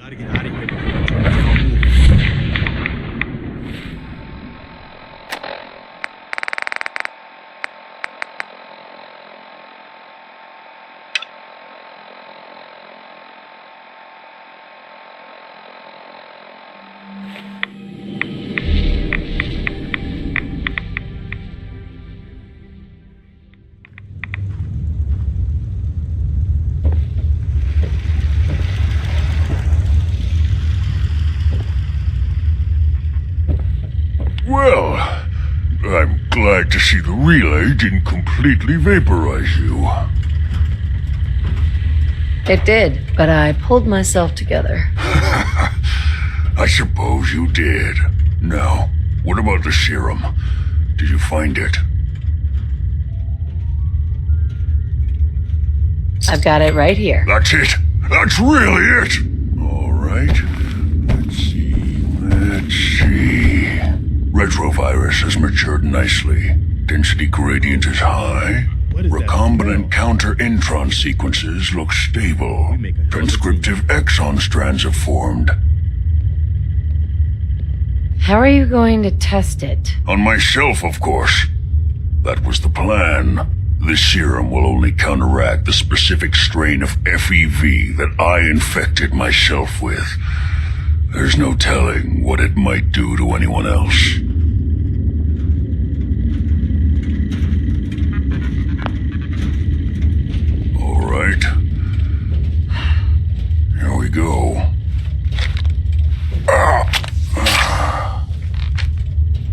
Gotta get out of here before the truck moves. Well, I'm glad to see the relay didn't completely vaporize you. It did, but I pulled myself together. I suppose you did. Now, what about the serum? Did you find it? I've got it right here. That's it. That's really it. All right. Let's see. Retrovirus has matured nicely. Density gradient is high. Recombinant counter-intron sequences look stable. Transcriptive exon strands have formed. How are you going to test it? On myself, of course. That was the plan. This serum will only counteract the specific strain of FEV that I infected myself with. There's no telling what it might do to anyone else. All right. Here we go.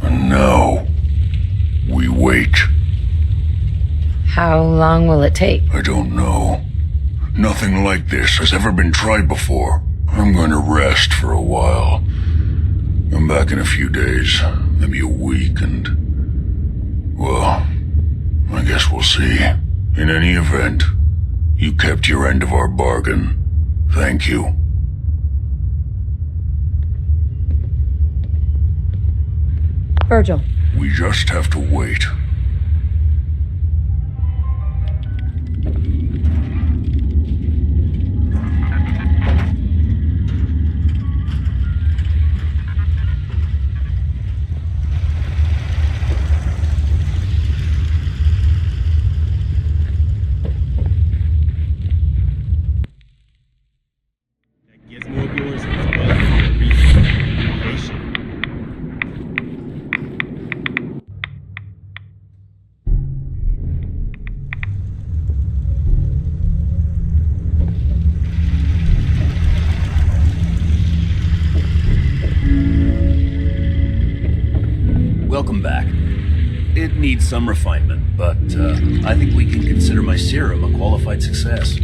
And now, we wait. How long will it take? I don't know. Nothing like this has ever been tried before. I'm going to rest for a while. I'm back in a few days, maybe a week, and... well, I guess we'll see. In any event, you kept your end of our bargain. Thank you. Virgil. We just have to wait. Welcome back. It needs some refinement, but I think we can consider my serum a qualified success.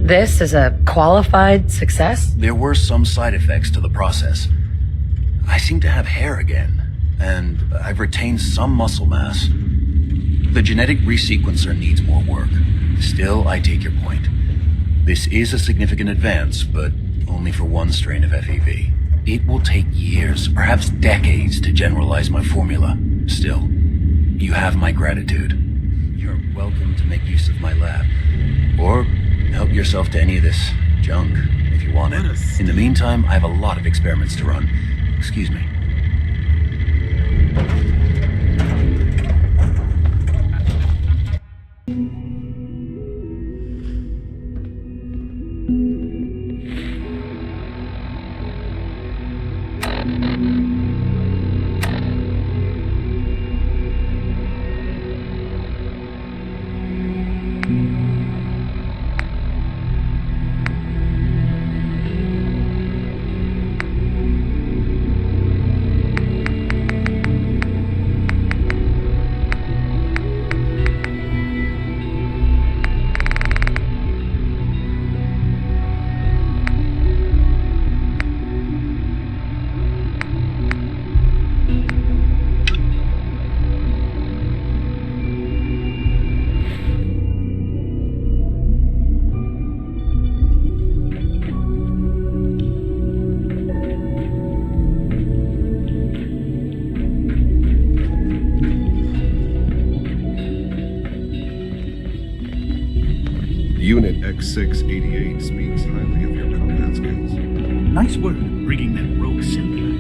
This is a qualified success? There were some side effects to the process. I seem to have hair again, and I've retained some muscle mass. The genetic resequencer needs more work. Still, I take your point. This is a significant advance, but only for one strain of FEV. It will take years, perhaps decades, to generalize my formula. Still, you have my gratitude. You're welcome to make use of my lab. Or help yourself to any of this junk, if you want it. In the meantime, I have a lot of experiments to run. Excuse me. Unit X688 speaks highly of your combat skills. Nice work bringing that rogue synth back.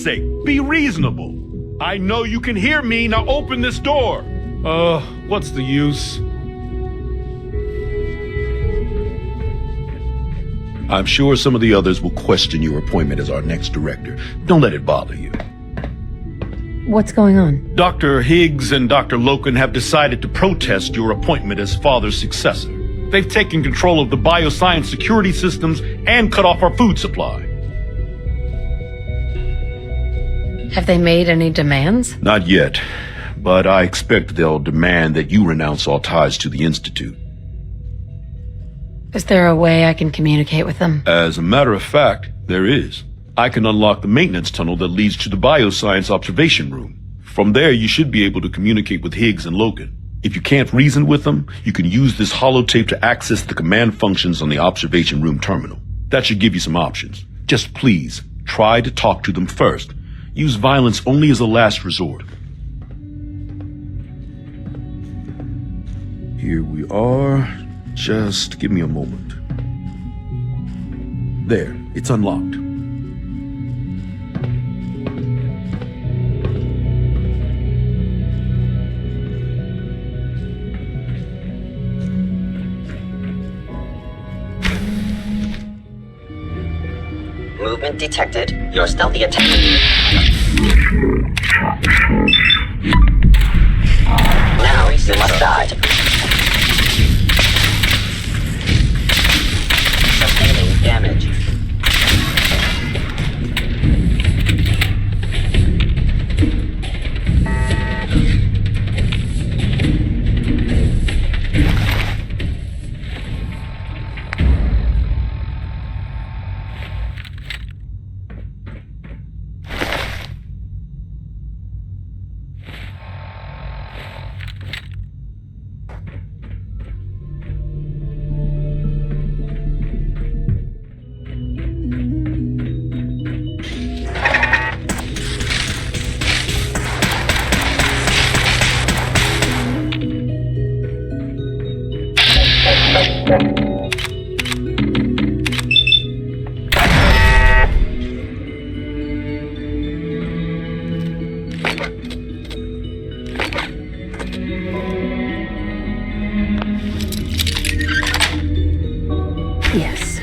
Sake, be reasonable. I know you can hear me. Now open this door. What's the use? I'm sure some of the others will question your appointment as our next director. Don't let it bother you. What's going on? Dr. Higgs and Dr. Loken have decided to protest your appointment as father's successor. They've taken control of the bioscience security systems and cut off our food supply. Have they made any demands? Not yet, but I expect they'll demand that you renounce all ties to the Institute. Is there a way I can communicate with them? As a matter of fact, there is. I can unlock the maintenance tunnel that leads to the bioscience observation room. From there, you should be able to communicate with Higgs and Logan. If you can't reason with them, you can use this holotape to access the command functions on the observation room terminal. That should give you some options. Just please, try to talk to them first. Use violence only as a last resort. Here we are. Just give me a moment. There, it's unlocked. Movement detected. Your stealthy attack. Now you must dodge. Sustaining damage. Yes.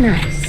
Nice.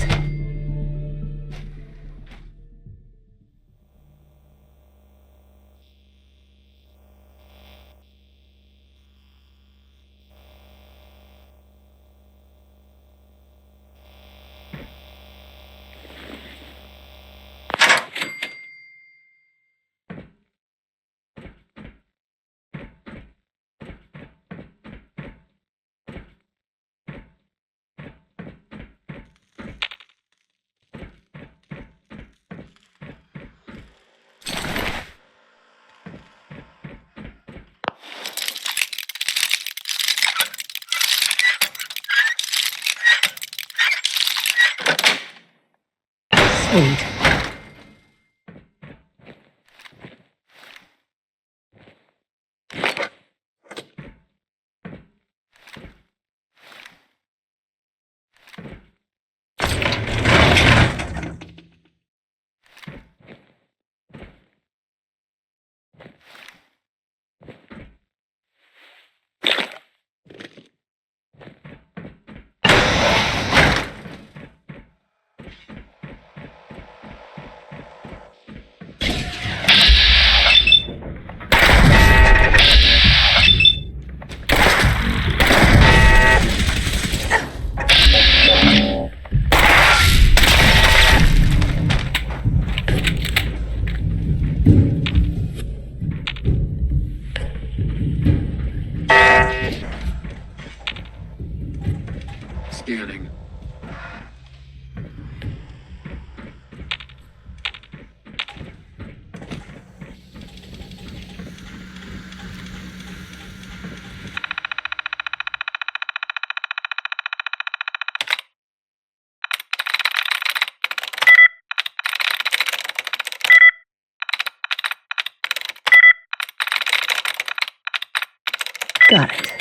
Sweet. Scanning. Got it.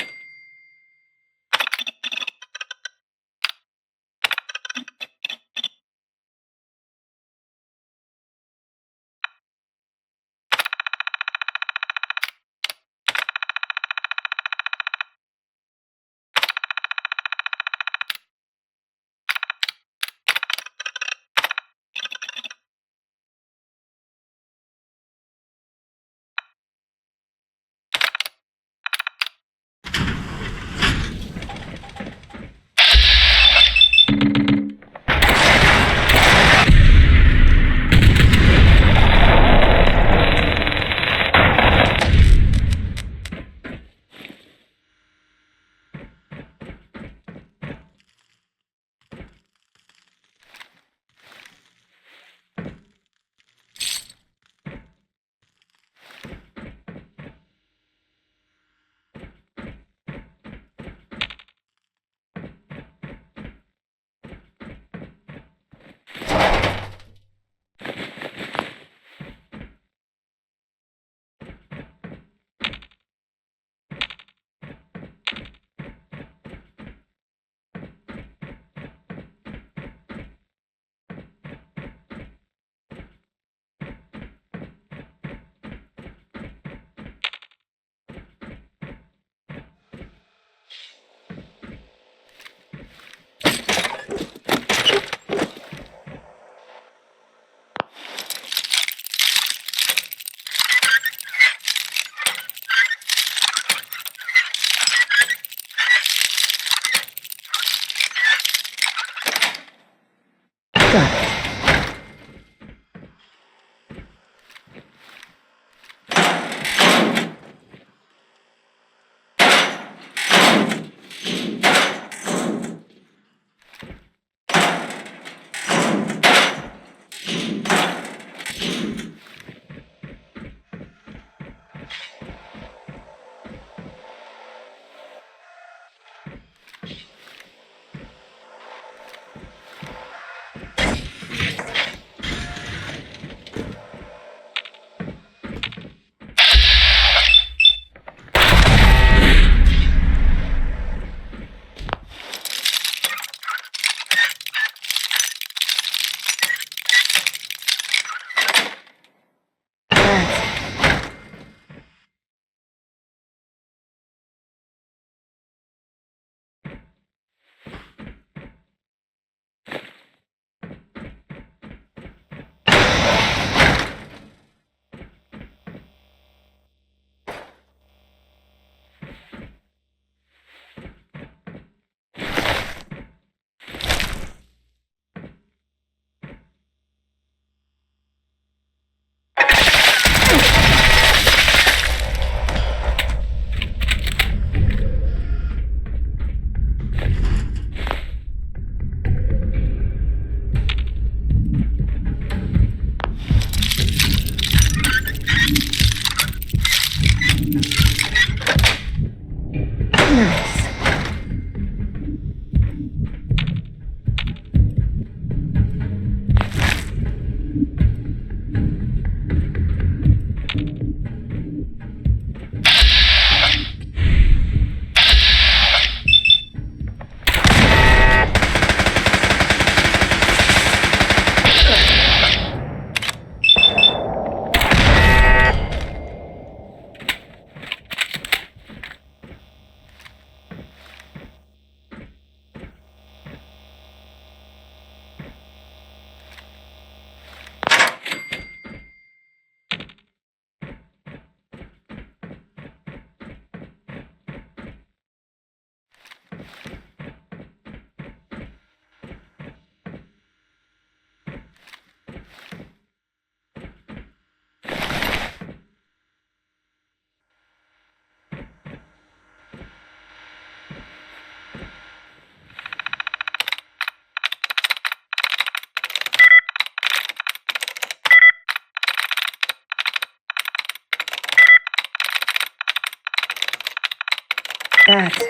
That's it.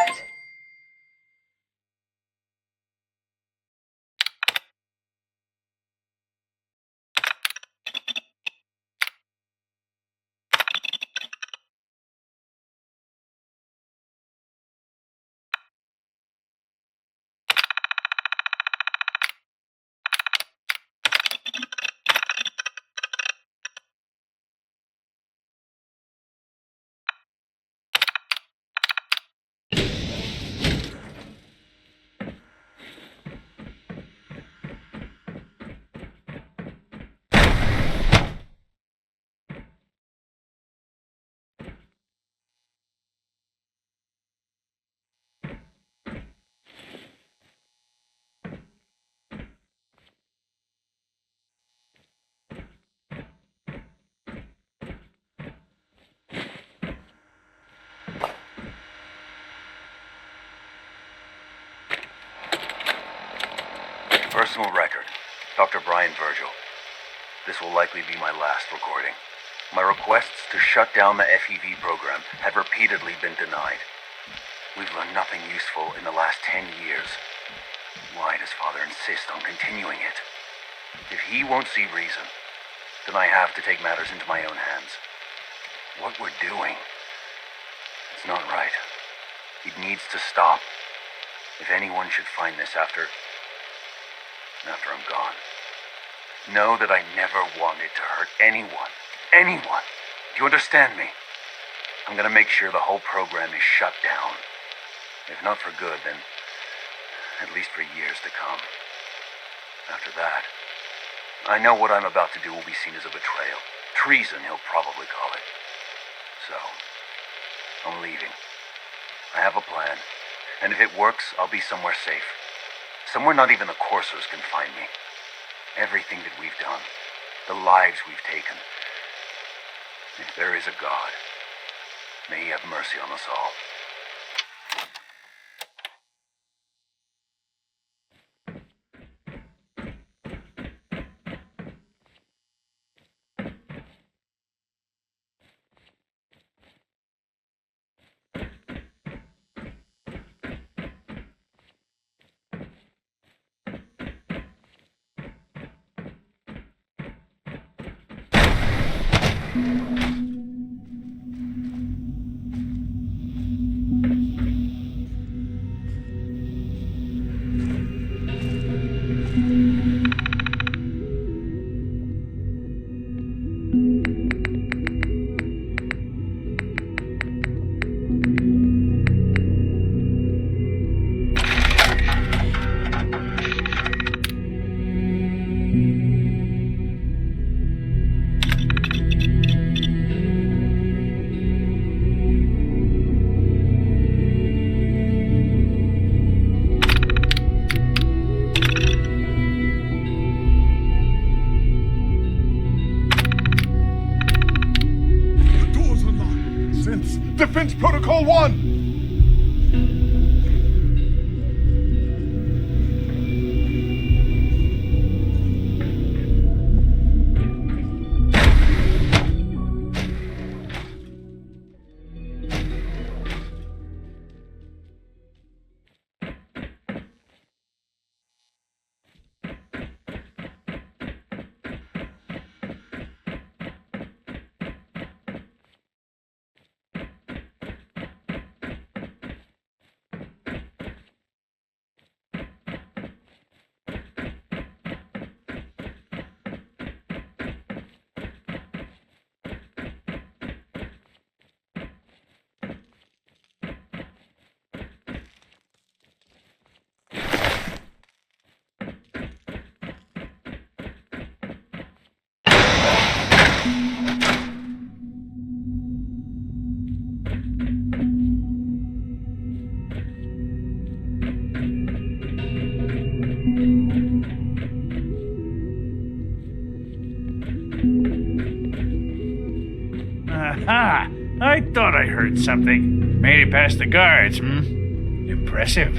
Personal record, Dr. Brian Virgil. This will likely be my last recording. My requests to shut down the FEV program have repeatedly been denied. We've learned nothing useful in the last 10 years. Why does Father insist on continuing it? If he won't see reason, then I have to take matters into my own hands. What we're doing, it's not right. It needs to stop. If anyone should find this after I'm gone, know that I never wanted to hurt anyone. Anyone. Do you understand me? I'm gonna make sure the whole program is shut down. If not for good, then at least for years to come. After that, I know what I'm about to do will be seen as a betrayal. Treason, he'll probably call it. So, I'm leaving. I have a plan, and if it works, I'll be somewhere safe. Somewhere not even the coursers can find me. Everything that we've done, the lives we've taken. If there is a God, may he have mercy on us all. Defense Protocol 1! Aha! I thought I heard something. Made it past the guards, Impressive.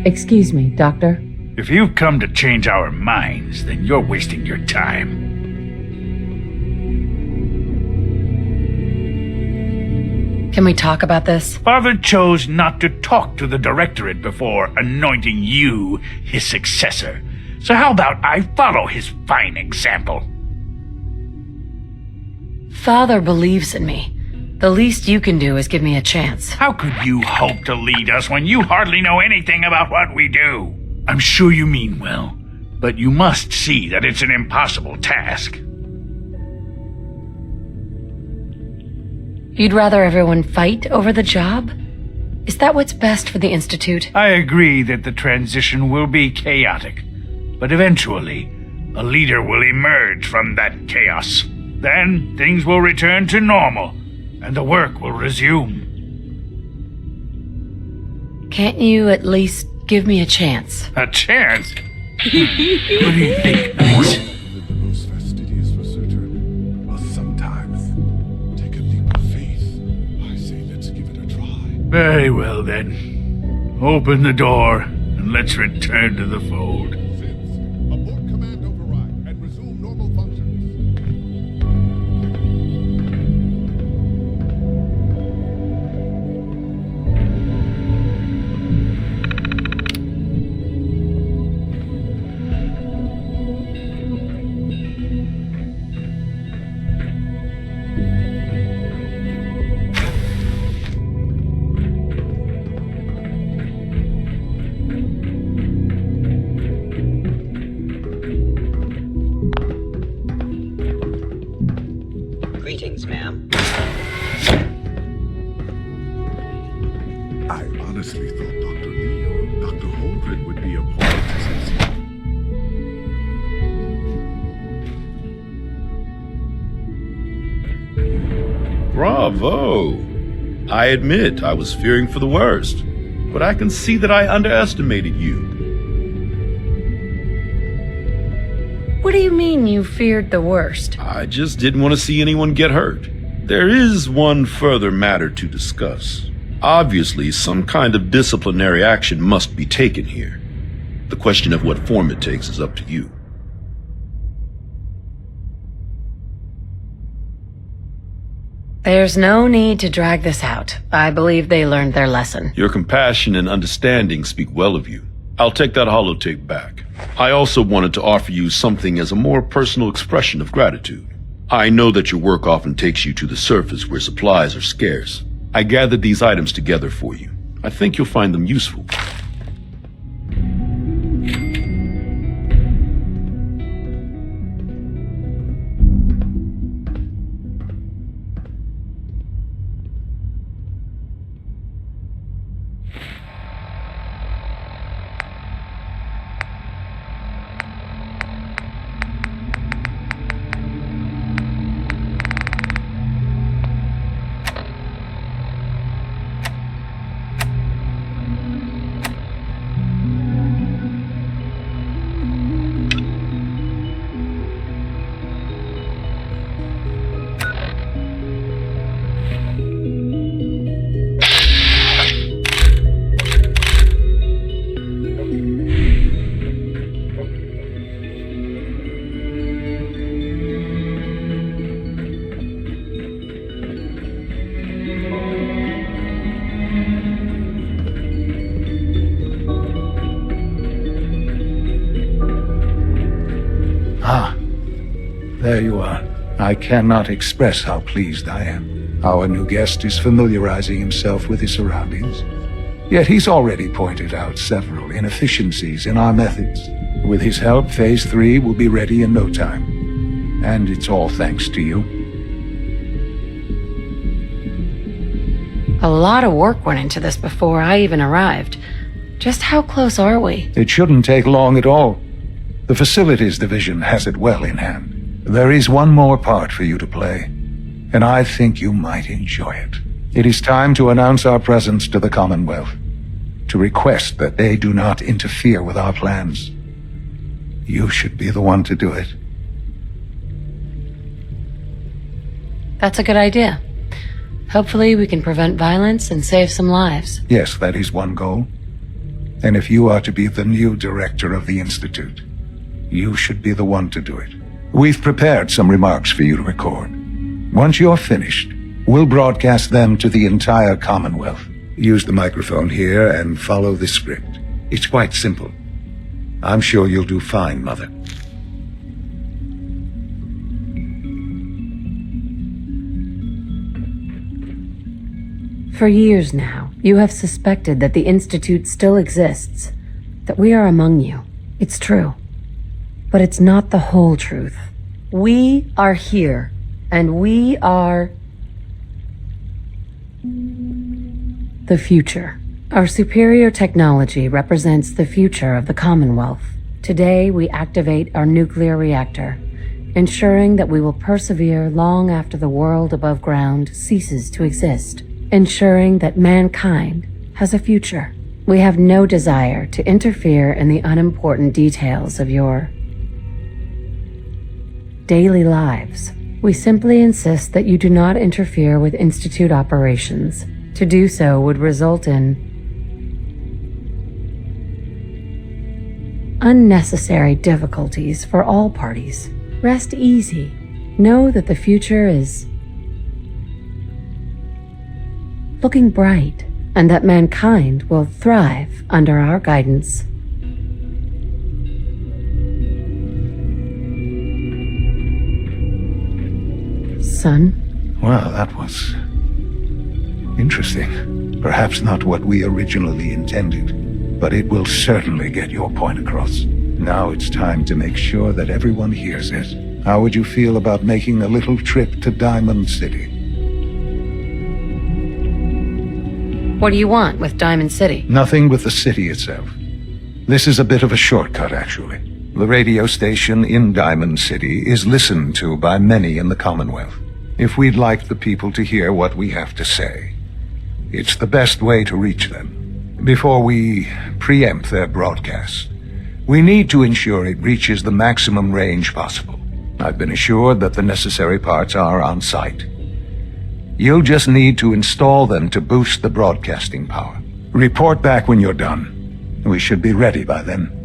Excuse me, Doctor. If you've come to change our minds, then you're wasting your time. Can we talk about this? Father chose not to talk to the Directorate before anointing you his successor. So how about I follow his fine example? Father believes in me. The least you can do is give me a chance. How could you hope to lead us when you hardly know anything about what we do? I'm sure you mean well, but you must see that it's an impossible task. You'd rather everyone fight over the job? Is that what's best for the Institute? I agree that the transition will be chaotic, but eventually, a leader will emerge from that chaos. Then, things will return to normal, and the work will resume. Can't you at least give me a chance? A chance? What do you think, Mace? The most fastidious for certain, but sometimes take a leap of faith. I say let's give it a try. Very well, then. Open the door, and let's return to the fold. Since abort command override and resume normal functions. Greetings, ma'am. I honestly thought Dr. Lee or Dr. Holdred would be appointed to succeed. Bravo! I admit I was fearing for the worst, but I can see that I underestimated you. What do you mean you feared the worst? I just didn't want to see anyone get hurt. There is one further matter to discuss. Obviously, some kind of disciplinary action must be taken here. The question of what form it takes is up to you. There's no need to drag this out. I believe they learned their lesson. Your compassion and understanding speak well of you. I'll take that holotape back. I also wanted to offer you something as a more personal expression of gratitude. I know that your work often takes you to the surface where supplies are scarce. I gathered these items together for you. I think you'll find them useful. There you are. I cannot express how pleased I am. Our new guest is familiarizing himself with his surroundings. Yet he's already pointed out several inefficiencies in our methods. With his help, Phase 3 will be ready in no time. And it's all thanks to you. A lot of work went into this before I even arrived. Just how close are we? It shouldn't take long at all. The Facilities Division has it well in hand. There is one more part for you to play, and I think you might enjoy it. It is time to announce our presence to the Commonwealth, to request that they do not interfere with our plans. You should be the one to do it. That's a good idea. Hopefully we can prevent violence and save some lives. Yes, that is one goal. And if you are to be the new director of the Institute, you should be the one to do it. We've prepared some remarks for you to record. Once you're finished, We'll broadcast them to the entire Commonwealth. Use the microphone here and follow the script. It's quite simple. I'm sure you'll do fine, Mother. For years now, you have suspected that the Institute still exists, that we are among you. It's true. But it's not the whole truth. We are here, and we are the future. Our superior technology represents the future of the Commonwealth. Today, we activate our nuclear reactor, ensuring that we will persevere long after the world above ground ceases to exist, ensuring that mankind has a future. We have no desire to interfere in the unimportant details of your daily lives. We simply insist that you do not interfere with Institute operations. To do so would result in unnecessary difficulties for all parties. Rest easy. Know that the future is looking bright, and that mankind will thrive under our guidance. Son? Well, that was interesting. Perhaps not what we originally intended, but it will certainly get your point across. Now it's time to make sure that everyone hears it. How would you feel about making a little trip to Diamond City? What do you want with Diamond City? Nothing with the city itself. This is a bit of a shortcut, actually. The radio station in Diamond City is listened to by many in the Commonwealth. If we'd like the people to hear what we have to say, it's the best way to reach them. Before we preempt their broadcast, we need to ensure it reaches the maximum range possible. I've been assured that the necessary parts are on site. You'll just need to install them to boost the broadcasting power. Report back when you're done. We should be ready by then.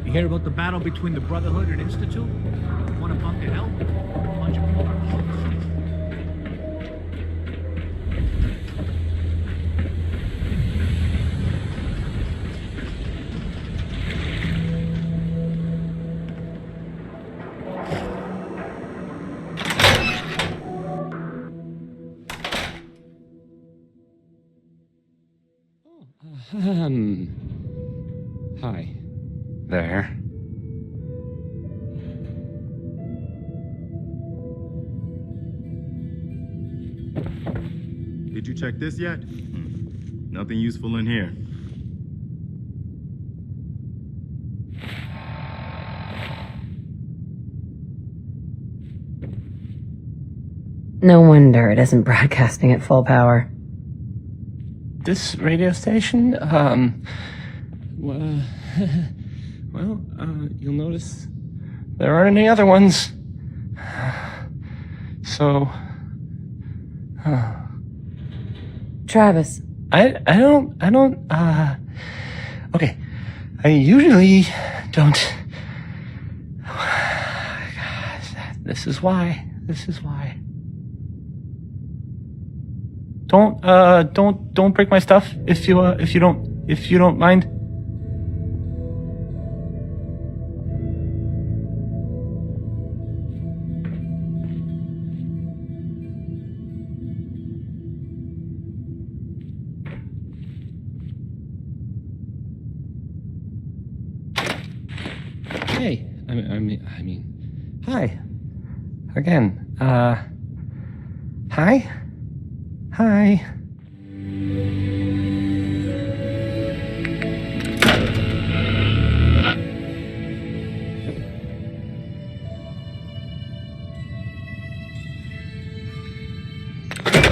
You hear about the battle between the Brotherhood and Institute? Want to bump to hell? A bunch of people are Hi. there. Did you check this yet? Nothing useful in here. No wonder it isn't broadcasting at full power. This radio station, Well, you'll notice there aren't any other ones. So... Travis. I don't, okay. I usually don't... This is why. Don't break my stuff if you don't mind. Hey, I mean, hi. Again, hi? Hi.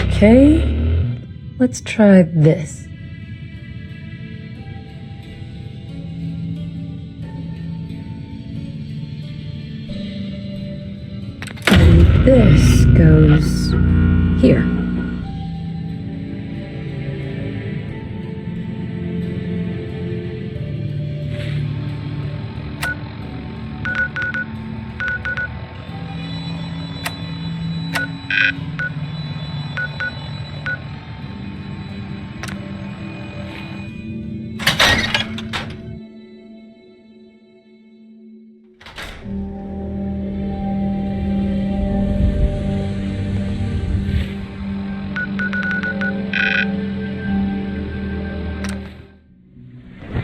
Okay, let's try this. This goes here.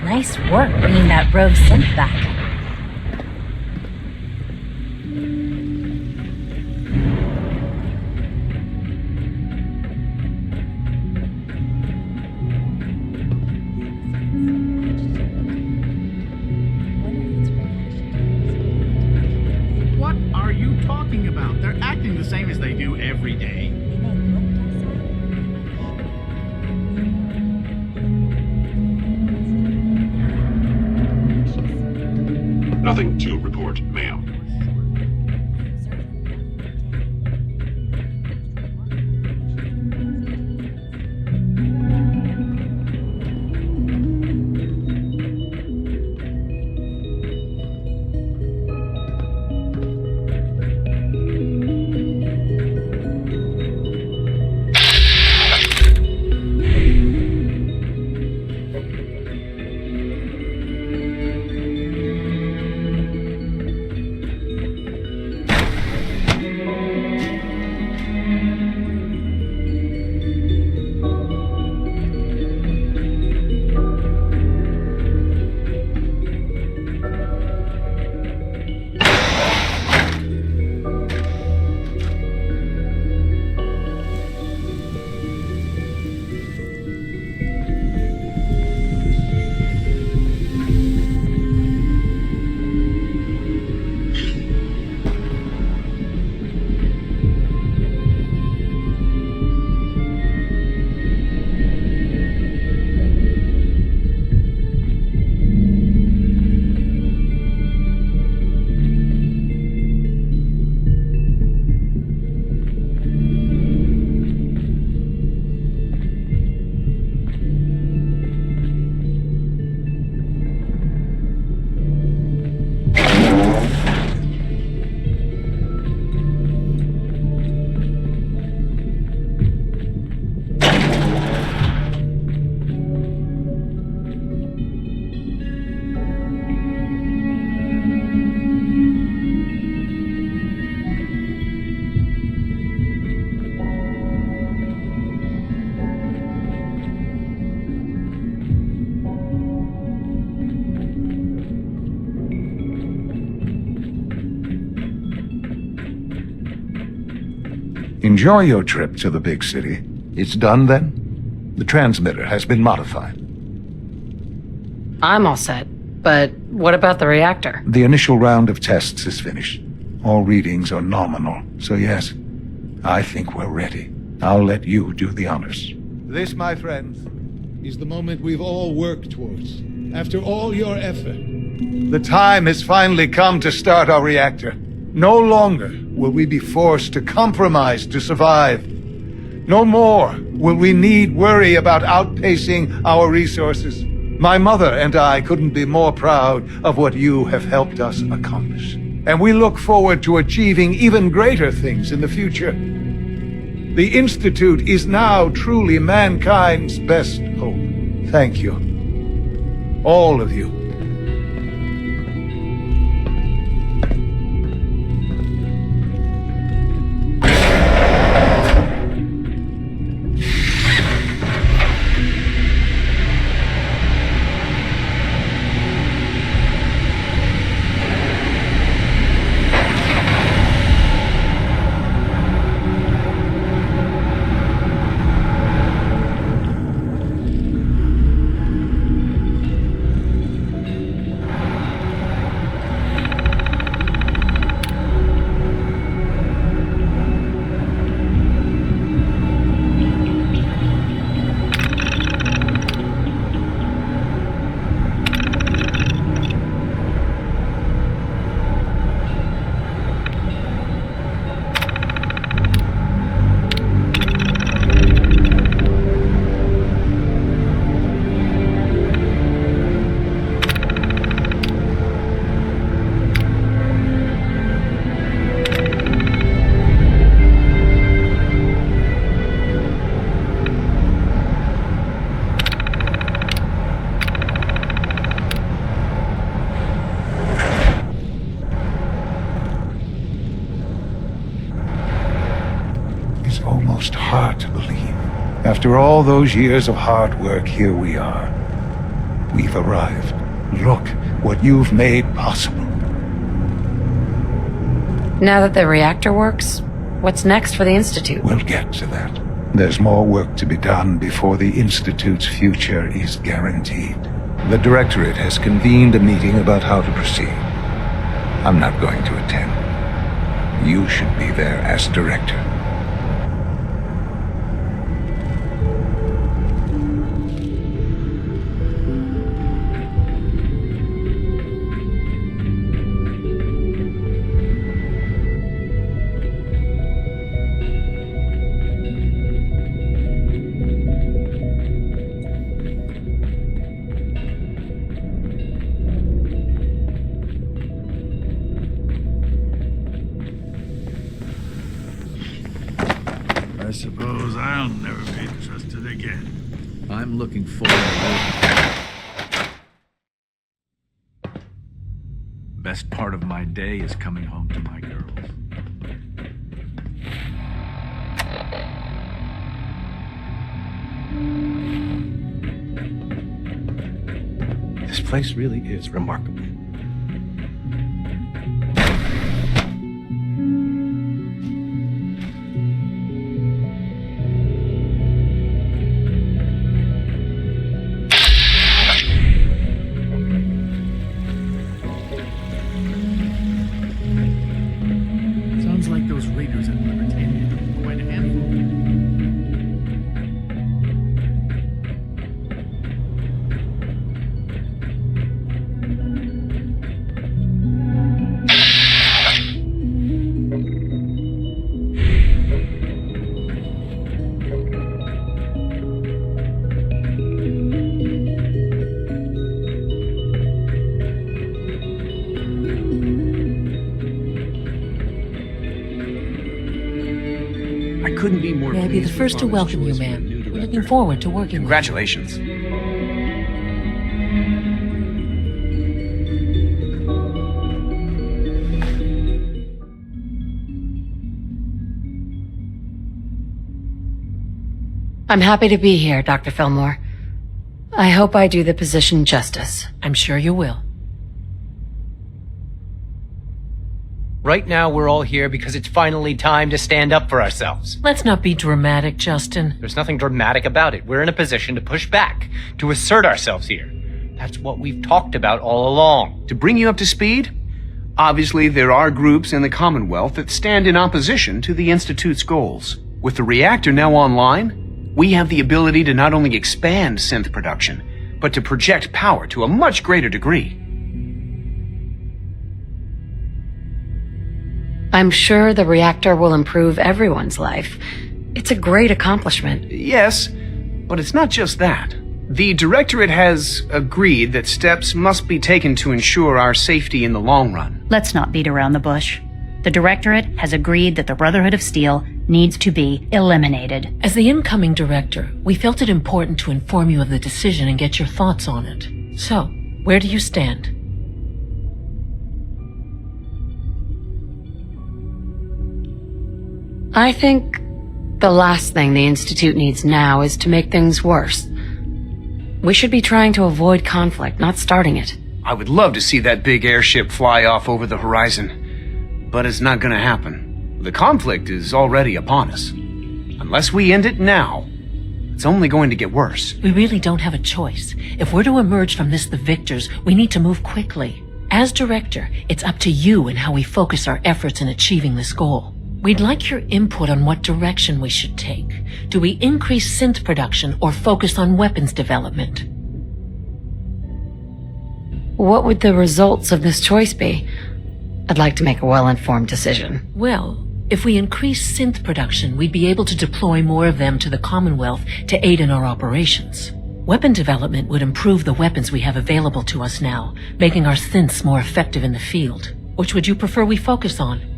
Nice work bringing that rogue synth back. What are you talking about? They're acting the same as they do every day. Nothing to report, ma'am. Enjoy your trip to the big city. It's done then? The transmitter has been modified. I'm all set, but what about the reactor? The initial round of tests is finished. All readings are nominal, so yes, I think we're ready. I'll let you do the honors. This, my friends, is the moment we've all worked towards. After all your effort, The time has finally come to start our reactor. No longer will we be forced to compromise to survive. No more will we need worry about outpacing our resources. My mother and I couldn't be more proud of what you have helped us accomplish. And we look forward to achieving even greater things in the future. The Institute is now truly mankind's best hope. Thank you. All of you. Almost hard to believe. After all those years of hard work, here we are. We've arrived. Look what you've made possible. Now that the reactor works, what's next for the Institute? We'll get to that. There's more work to be done before the Institute's future is guaranteed. The Directorate has convened a meeting about how to proceed. I'm not going to attend. You should be there as Director. I suppose I'll never be trusted again. I'm looking forward to it. Best part of my day is coming home to my girls. This place really is remarkable. Sounds like those raiders at Libertania are quite a handful. Couldn't be more. May I be the first to welcome you, ma'am. We're looking forward to working Congratulations. with you. I'm happy to be here, Dr. Fillmore. I hope I do the position justice. I'm sure you will. Right now, we're all here because it's finally time to stand up for ourselves. Let's not be dramatic, Justin. There's nothing dramatic about it. We're in a position to push back, to assert ourselves here. That's what we've talked about all along. To bring you up to speed, obviously there are groups in the Commonwealth that stand in opposition to the Institute's goals. With the reactor now online, we have the ability to not only expand synth production, but to project power to a much greater degree. I'm sure the reactor will improve everyone's life. It's a great accomplishment. Yes, but it's not just that. The Directorate has agreed that steps must be taken to ensure our safety in the long run. Let's not beat around the bush. The Directorate has agreed that the Brotherhood of Steel needs to be eliminated. As the incoming director, we felt it important to inform you of the decision and get your thoughts on it. So, where do you stand? I think the last thing the Institute needs now is to make things worse. We should be trying to avoid conflict, not starting it. I would love to see that big airship fly off over the horizon, but it's not gonna happen. The conflict is already upon us. Unless we end it now, it's only going to get worse. We really don't have a choice. If we're to emerge from this the victors, we need to move quickly. As director, it's up to you and how we focus our efforts in achieving this goal. We'd like your input on what direction we should take. Do we increase synth production or focus on weapons development? What would the results of this choice be? I'd like to make a well-informed decision. Well, if we increase synth production, we'd be able to deploy more of them to the Commonwealth to aid in our operations. Weapon development would improve the weapons we have available to us now, making our synths more effective in the field. Which would you prefer we focus on?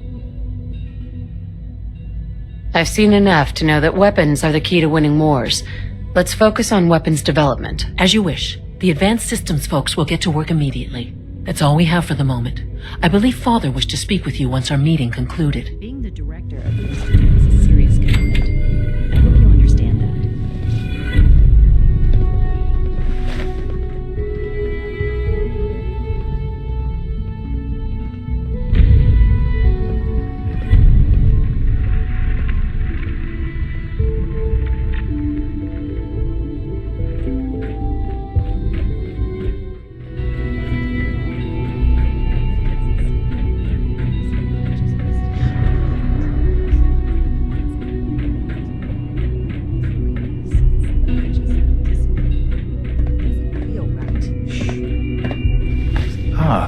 I've seen enough to know that weapons are the key to winning wars. Let's focus on weapons development. As you wish. The advanced systems folks will get to work immediately. That's all we have for the moment. I believe Father wished to speak with you once our meeting concluded. Being the director of the Institute is a serious commitment. I hope you understand that.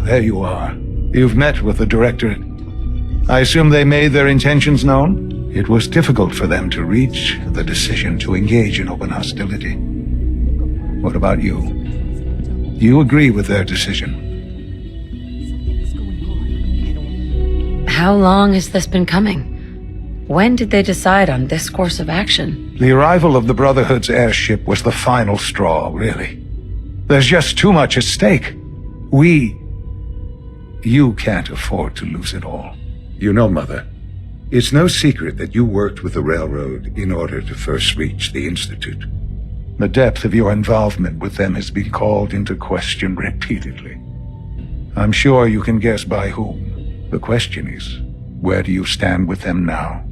There you are. You've met with the Directorate. I assume they made their intentions known? It was difficult for them to reach the decision to engage in open hostility. What about you? Do you agree with their decision? How long has this been coming? When did they decide on this course of action? The arrival of the Brotherhood's airship was the final straw, really. There's just too much at stake. You can't afford to lose it all. You know, Mother, it's no secret that you worked with the Railroad in order to first reach the Institute. The depth of your involvement with them has been called into question repeatedly. I'm sure you can guess by whom. The question is, where do you stand with them now?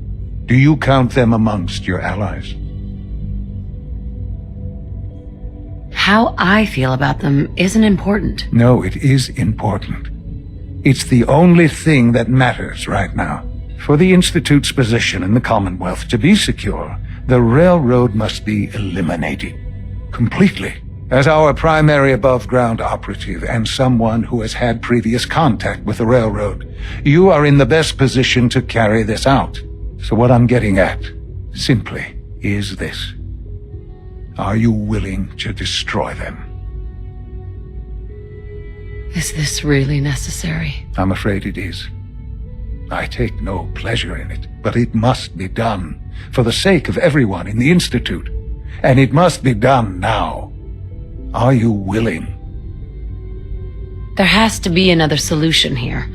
Do you count them amongst your allies? How I feel about them isn't important. No, it is important. It's the only thing that matters right now. For the Institute's position in the Commonwealth to be secure, the Railroad must be eliminated. Completely. As our primary above-ground operative and someone who has had previous contact with the Railroad, you are in the best position to carry this out. So what I'm getting at, simply, is this. Are you willing to destroy them? Is this really necessary? I'm afraid it is. I take no pleasure in it, but it must be done for the sake of everyone in the Institute. And it must be done now. Are you willing? There has to be another solution here.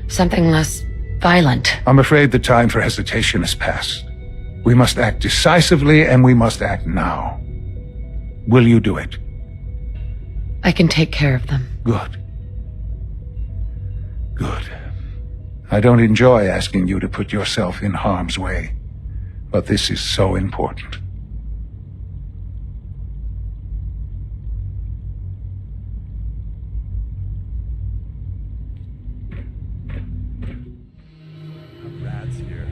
Something less violent. I'm afraid the time for hesitation has passed. We must act decisively, and we must act now. Will you do it? I can take care of them. Good. Good. I don't enjoy asking you to put yourself in harm's way, but this is so important. Rad's here.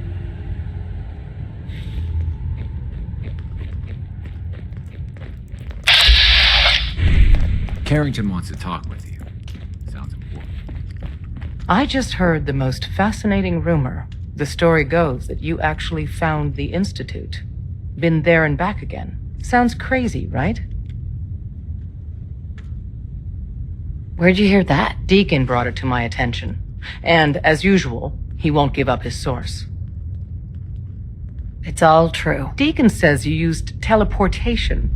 Carrington wants to talk with you. Sounds important. I just heard the most fascinating rumor. The story goes that you actually found the Institute. Been there and back again. Sounds crazy, right? Where'd you hear that? Deacon brought it to my attention. And, as usual, he won't give up his source. It's all true. Deacon says you used teleportation.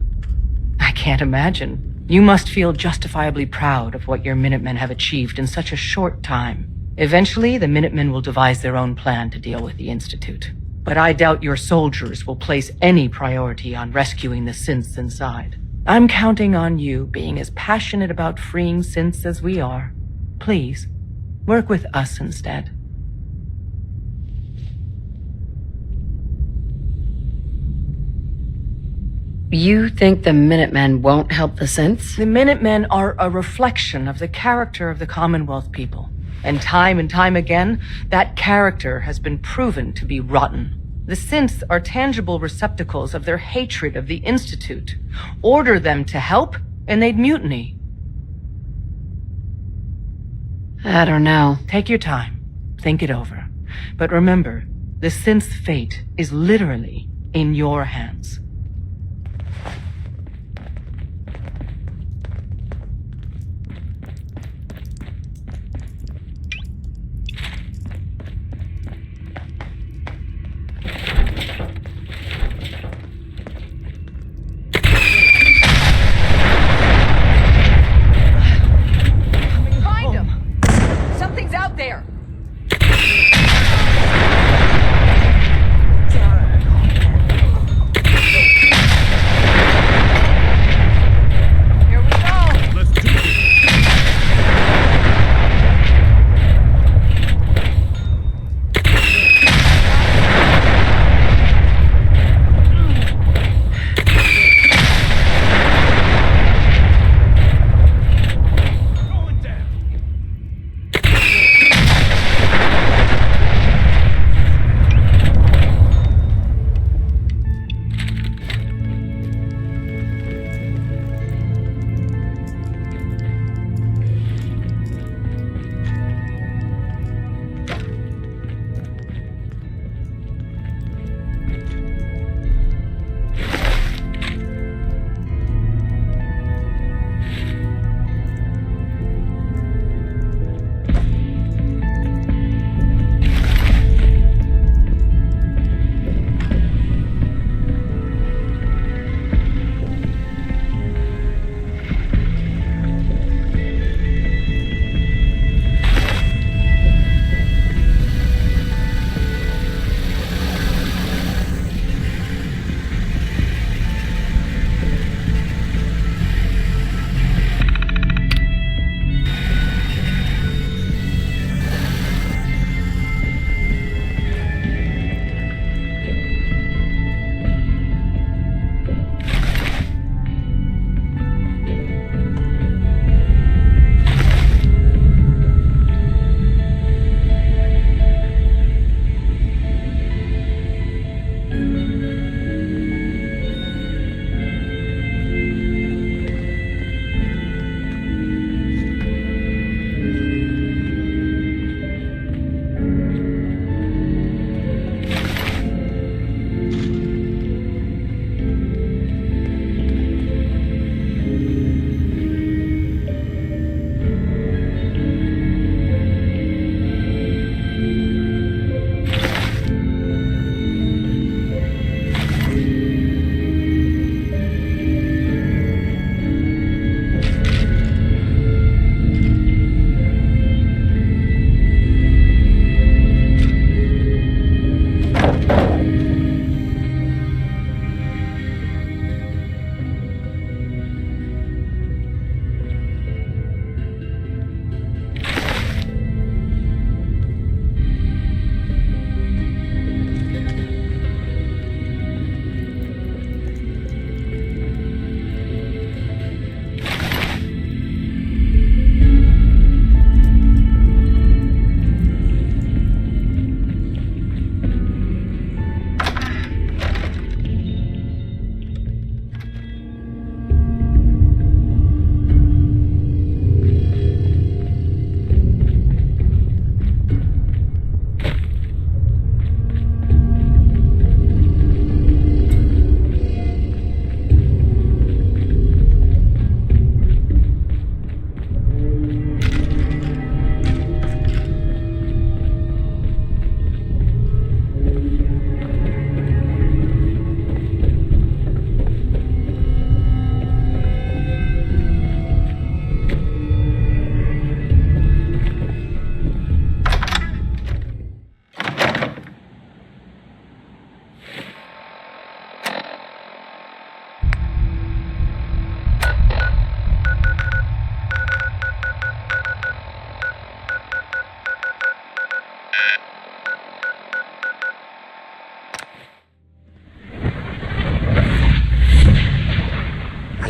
I can't imagine. You must feel justifiably proud of what your Minutemen have achieved in such a short time. Eventually, the Minutemen will devise their own plan to deal with the Institute. But I doubt your soldiers will place any priority on rescuing the synths inside. I'm counting on you being as passionate about freeing synths as we are. Please, work with us instead. You think the Minutemen won't help the synths? The Minutemen are a reflection of the character of the Commonwealth people. And time again, that character has been proven to be rotten. The synths are tangible receptacles of their hatred of the Institute. Order them to help, and they'd mutiny. I don't know. Take your time. Think it over. But remember, the synth's fate is literally in your hands.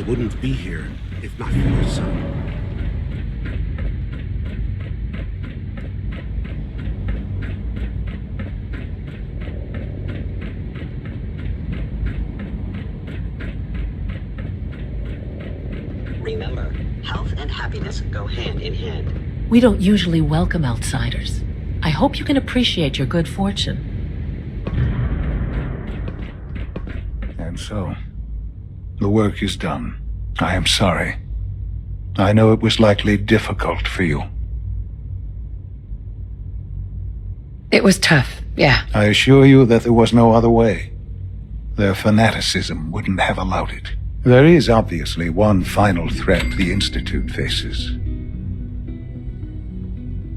wouldn't be here if not for your son. Remember, health and happiness go hand in hand. We don't usually welcome outsiders. I hope you can appreciate your good fortune. And so, the work is done. I am sorry. I know it was likely difficult for you. It was tough, yeah. I assure you that there was no other way. Their fanaticism wouldn't have allowed it. There is obviously one final threat the Institute faces.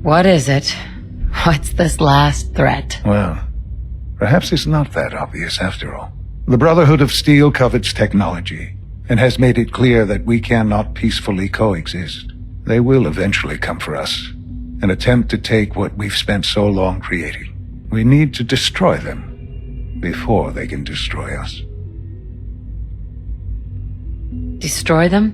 What is it? What's this last threat? Well, perhaps it's not that obvious after all. The Brotherhood of Steel covets technology, and has made it clear that we cannot peacefully coexist. They will eventually come for us, and attempt to take what we've spent so long creating. We need to destroy them before they can destroy us. Destroy them?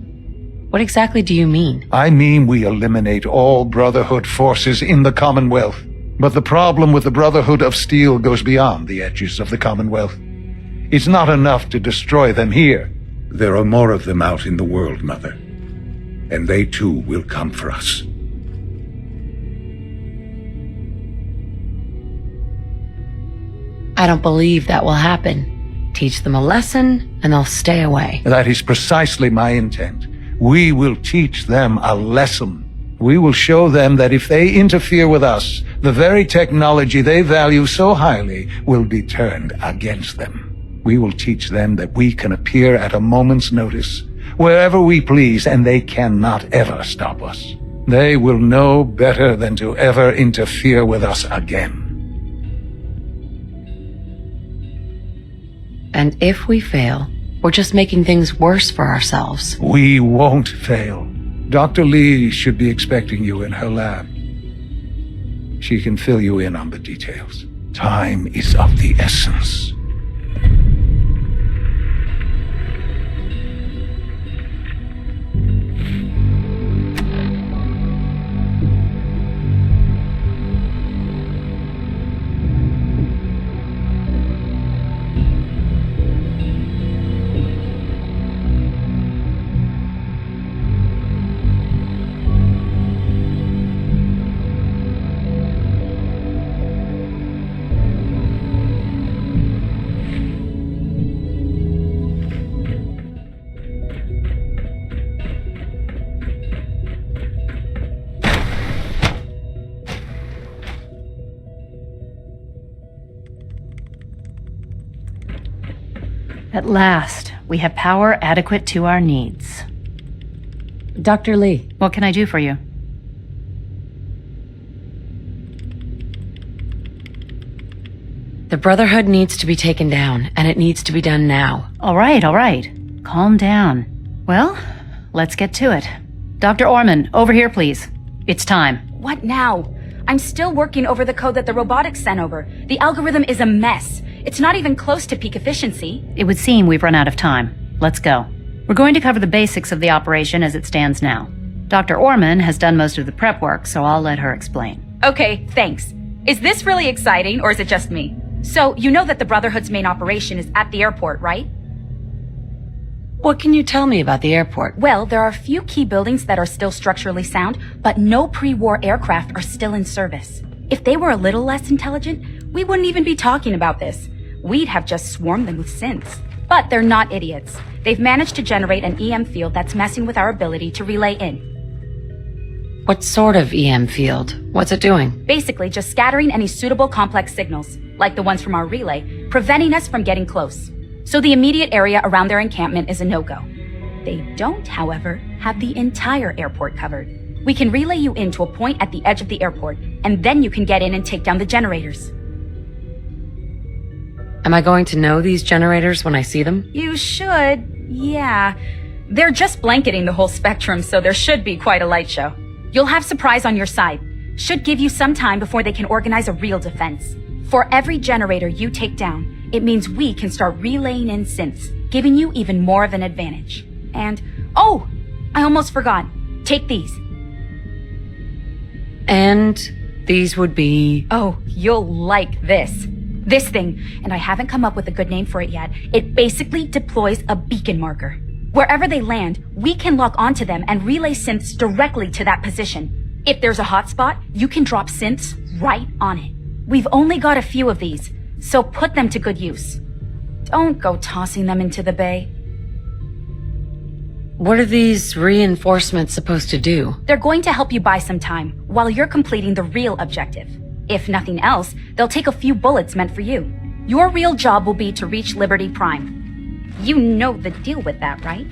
What exactly do you mean? I mean we eliminate all Brotherhood forces in the Commonwealth. But the problem with the Brotherhood of Steel goes beyond the edges of the Commonwealth. It's not enough to destroy them here. There are more of them out in the world, Mother. And they too will come for us. I don't believe that will happen. Teach them a lesson, and they'll stay away. That is precisely my intent. We will teach them a lesson. We will show them that if they interfere with us, the very technology they value so highly will be turned against them. We will teach them that we can appear at a moment's notice, wherever we please, and they cannot ever stop us. They will know better than to ever interfere with us again. And if we fail, we're just making things worse for ourselves. We won't fail. Dr. Lee should be expecting you in her lab. She can fill you in on the details. Time is of the essence. At last, we have power adequate to our needs. Dr. Lee. What can I do for you? The Brotherhood needs to be taken down, and it needs to be done now. All right. Calm down. Well, let's get to it. Dr. Orman, over here, please. It's time. What now? I'm still working over the code that the robotics sent over. The algorithm is a mess. It's not even close to peak efficiency. It would seem we've run out of time. Let's go. We're going to cover the basics of the operation as it stands now. Dr. Orman has done most of the prep work, so I'll let her explain. Okay, thanks. Is this really exciting, or is it just me? So, you know that the Brotherhood's main operation is at the airport, right? What can you tell me about the airport? Well, there are a few key buildings that are still structurally sound, but no pre-war aircraft are still in service. If they were a little less intelligent, we wouldn't even be talking about this. We'd have just swarmed them with synths. But they're not idiots. They've managed to generate an EM field that's messing with our ability to relay in. What sort of EM field? What's it doing? Basically, just scattering any suitable complex signals, like the ones from our relay, preventing us from getting close. So the immediate area around their encampment is a no-go. They don't, however, have the entire airport covered. We can relay you into a point at the edge of the airport, and then you can get in and take down the generators. Am I going to know these generators when I see them? You should, yeah. They're just blanketing the whole spectrum, so there should be quite a light show. You'll have surprise on your side. Should give you some time before they can organize a real defense. For every generator you take down, it means we can start relaying in synths, giving you even more of an advantage. And, oh, I almost forgot. Take these. And these would be... Oh, you'll like this. This thing, and I haven't come up with a good name for it yet. It basically deploys a beacon marker. Wherever they land, we can lock onto them and relay synths directly to that position. If there's a hotspot, you can drop synths right on it. We've only got a few of these, so put them to good use. Don't go tossing them into the bay. What are these reinforcements supposed to do? They're going to help you buy some time, while you're completing the real objective. If nothing else, they'll take a few bullets meant for you. Your real job will be to reach Liberty Prime. You know the deal with that, right?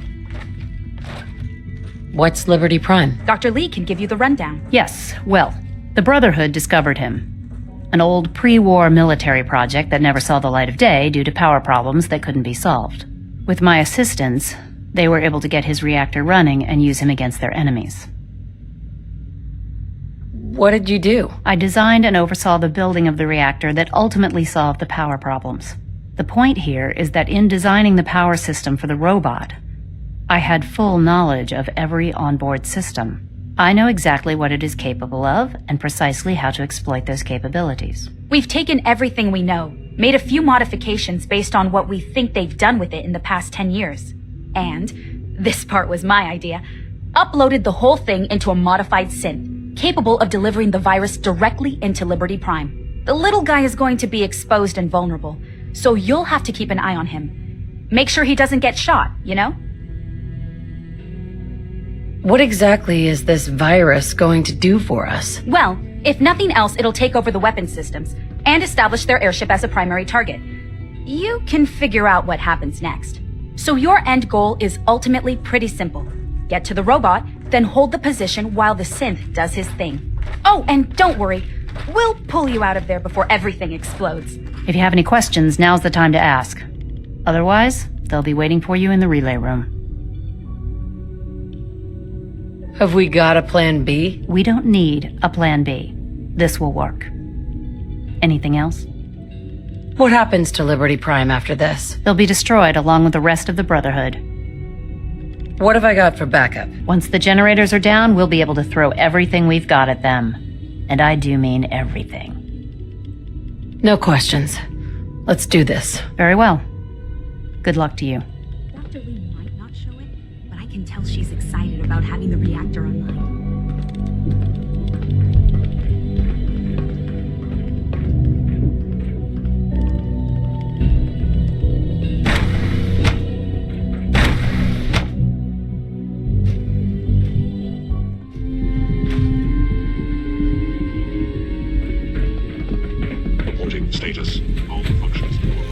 What's Liberty Prime? Dr. Lee can give you the rundown. Yes, well, the Brotherhood discovered him. An old pre-war military project that never saw the light of day due to power problems that couldn't be solved. With my assistance, they were able to get his reactor running and use him against their enemies. What did you do? I designed and oversaw the building of the reactor that ultimately solved the power problems. The point here is that in designing the power system for the robot, I had full knowledge of every onboard system. I know exactly what it is capable of and precisely how to exploit those capabilities. We've taken everything we know, made a few modifications based on what we think they've done with it in the past 10 years. And, this part was my idea, uploaded the whole thing into a modified synth, capable of delivering the virus directly into Liberty Prime. The little guy is going to be exposed and vulnerable, so you'll have to keep an eye on him. Make sure he doesn't get shot, you know? What exactly is this virus going to do for us? Well, if nothing else, it'll take over the weapon systems and establish their airship as a primary target. You can figure out what happens next. So your end goal is ultimately pretty simple. Get to the robot, then hold the position while the synth does his thing. Oh, and don't worry. We'll pull you out of there before everything explodes. If you have any questions, now's the time to ask. Otherwise, they'll be waiting for you in the relay room. Have we got a plan B? We don't need a plan B. This will work. Anything else? What happens to Liberty Prime after this? They'll be destroyed along with the rest of the Brotherhood. What have I got for backup? Once the generators are down, we'll be able to throw everything we've got at them. And I do mean everything. No questions. Let's do this. Very well. Good luck to you. Dr. Lee might not show it, but I can tell she's excited about having the reactor online. Status. All functions normal.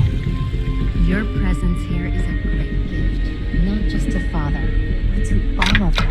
Your presence here is a great gift, not just to Father, but to all of us.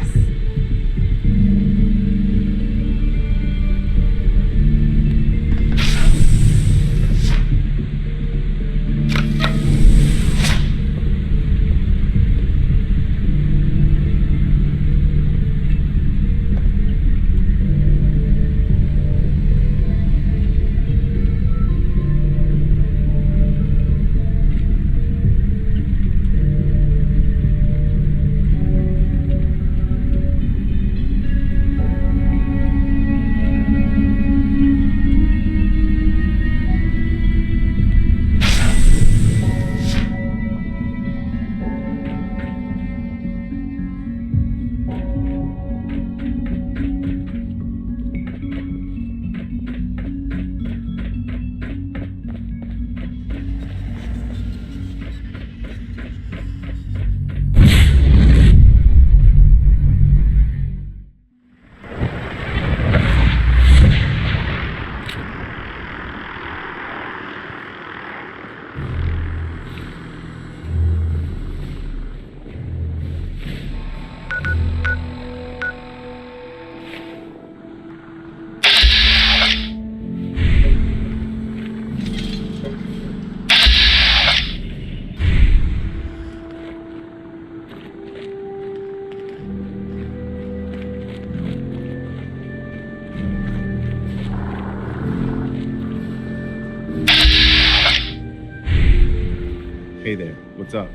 Hey there, what's up?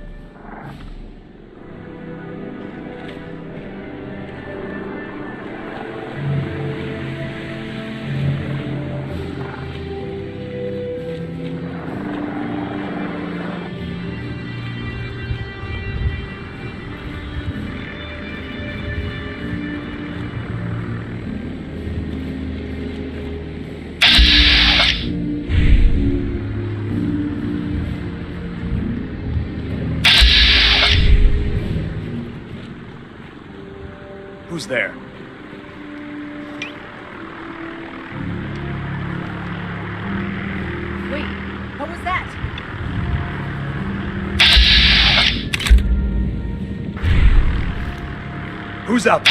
Who's there? Wait, what was that? Who's up?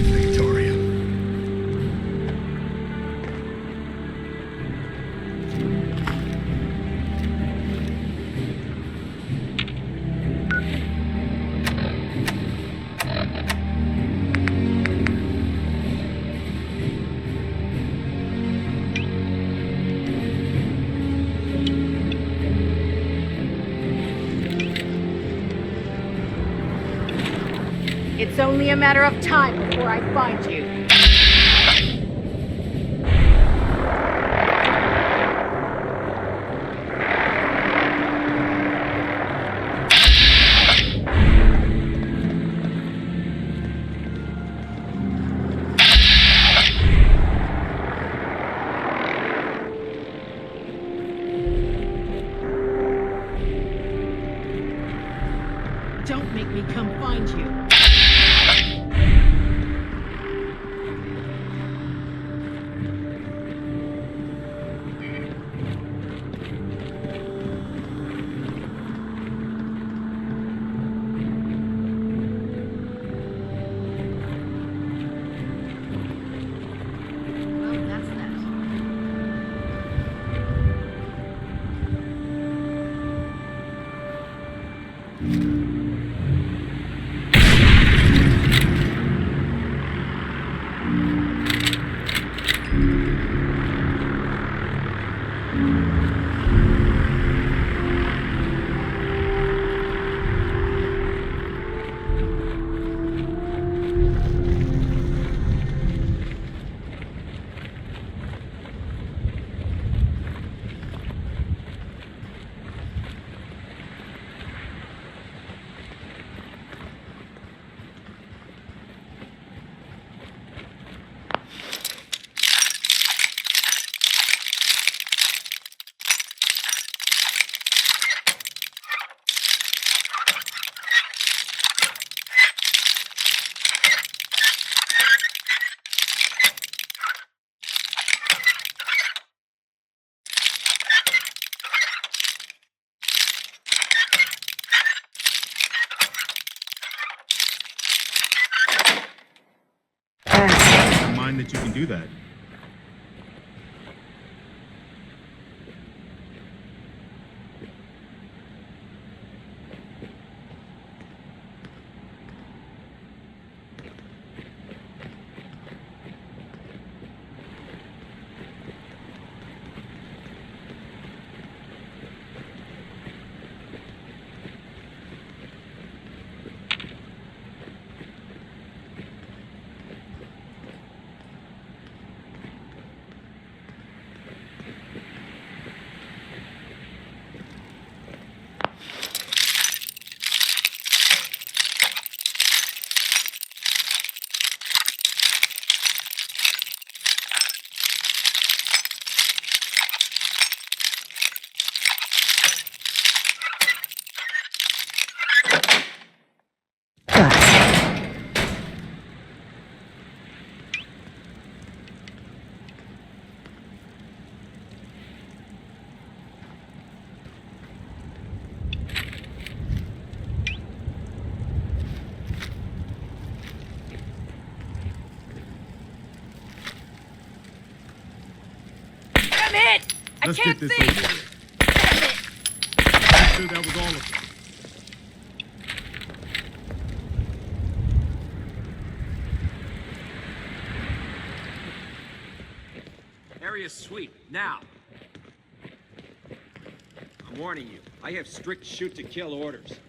Victoria. It's only a matter of time before I find you. Don't make me come find you. Well, that's that. Don't mind that you can do that. I Let's can't get this see! over with. I'm sure that was all of them. Area sweep, now. I'm warning you, I have strict shoot-to-kill orders.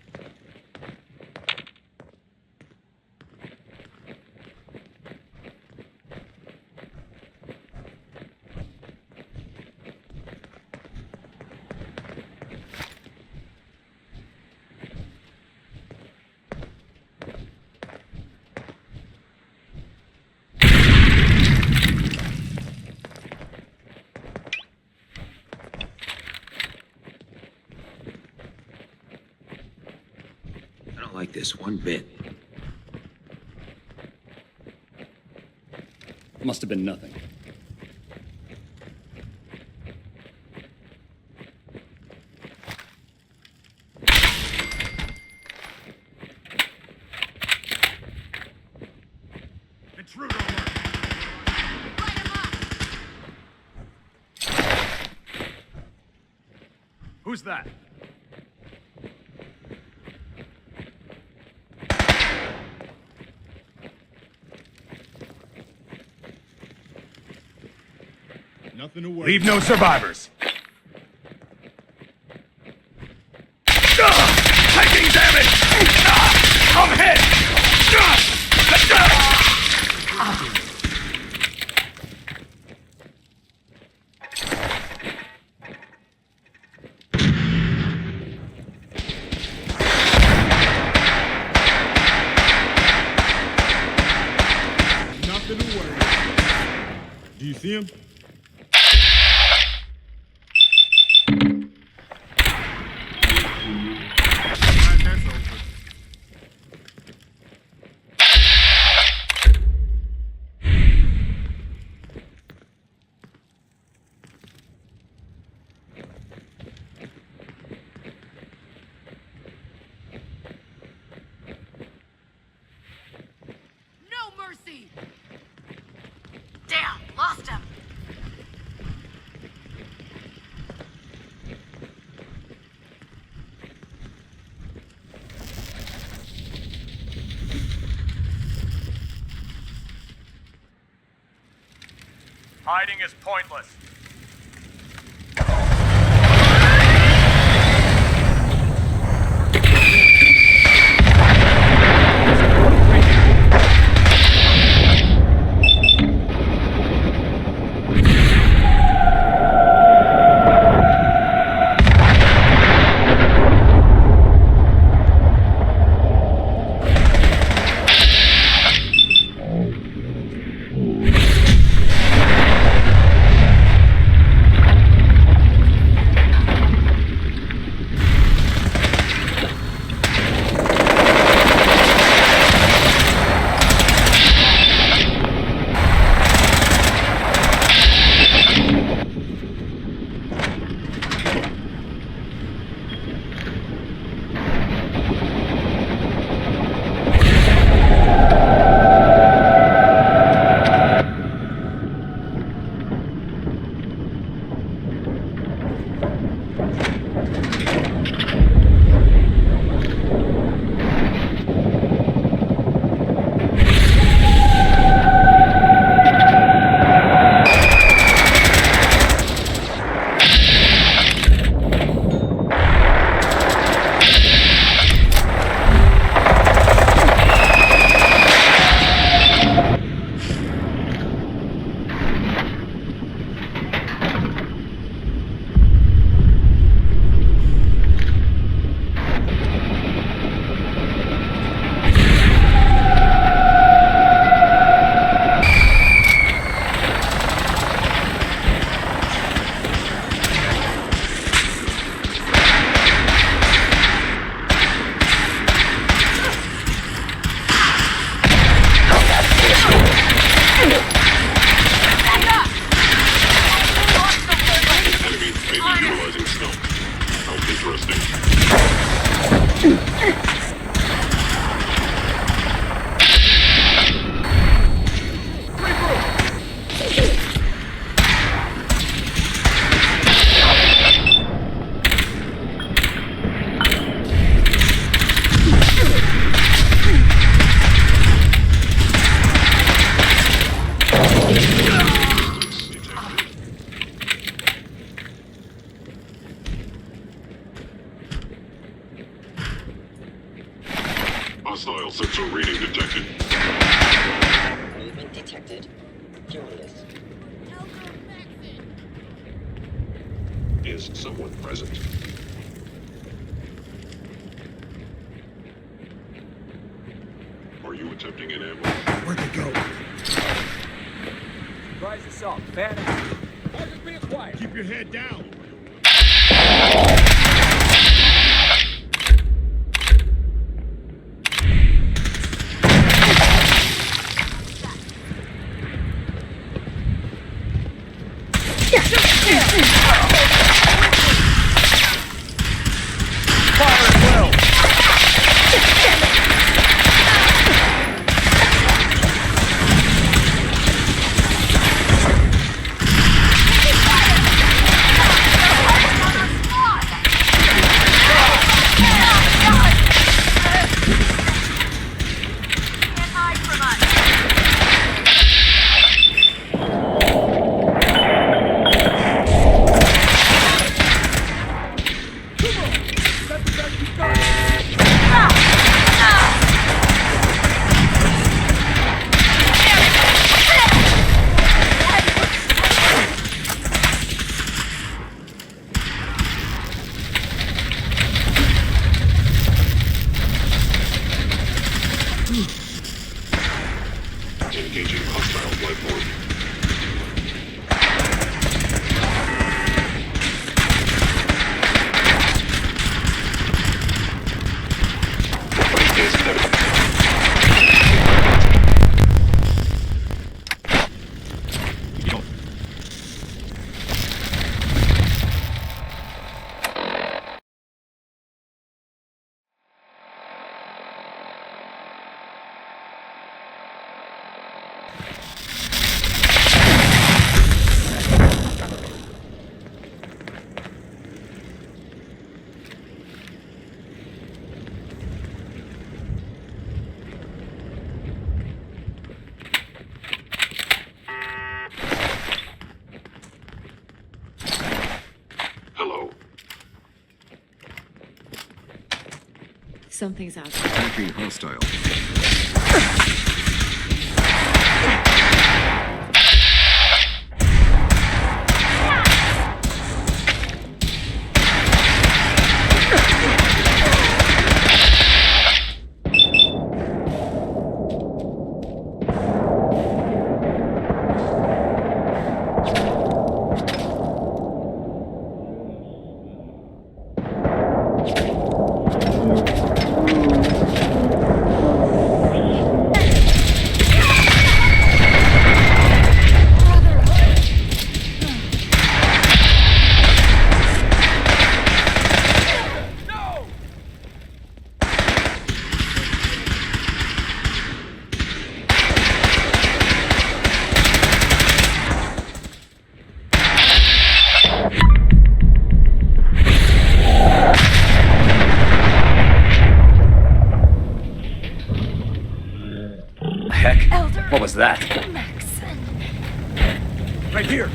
not like this one bit. Must have been nothing. Intruder alert! Who's that? Nothing to worry. Leave no survivors. Taking damage! I'm hit! Nothing to worry. Do you see him? Damn, lost him. Hiding is pointless. Hostile sensor reading detected. Movement detected. Curious. Is someone present? Are you attempting an ambush? Where'd they go? Surprise assault. Fan out. Why just being quiet? Keep your head down. Engaging hostile bloodborne. Something's out. Attacking hostile. What was that? Right here.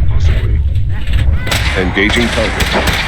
Possibly. Engaging target.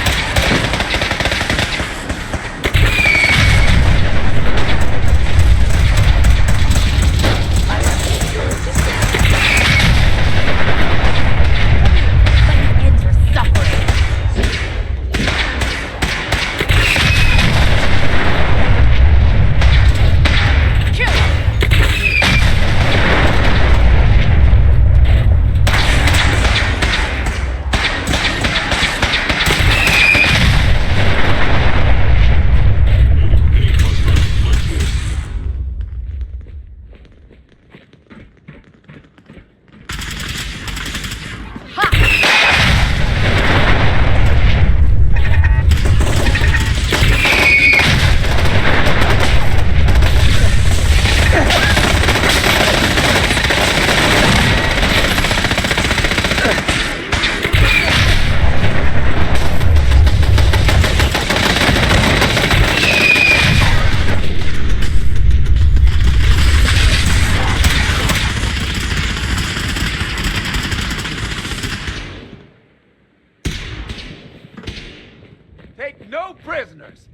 Take no prisoners.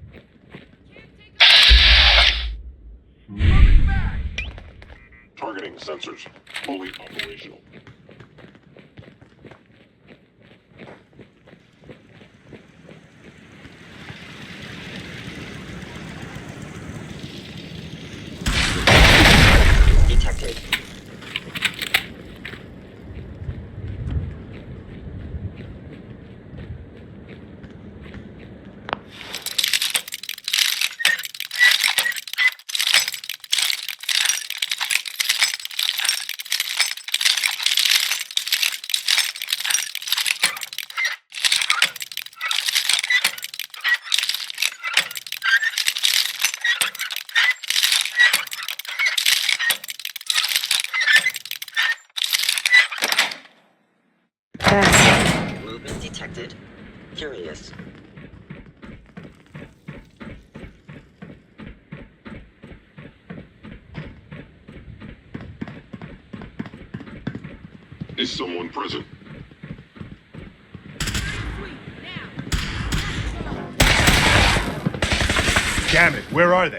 Targeting sensors fully operational. Detected. Movement detected. Curious. Is someone present? Damn it, where are they?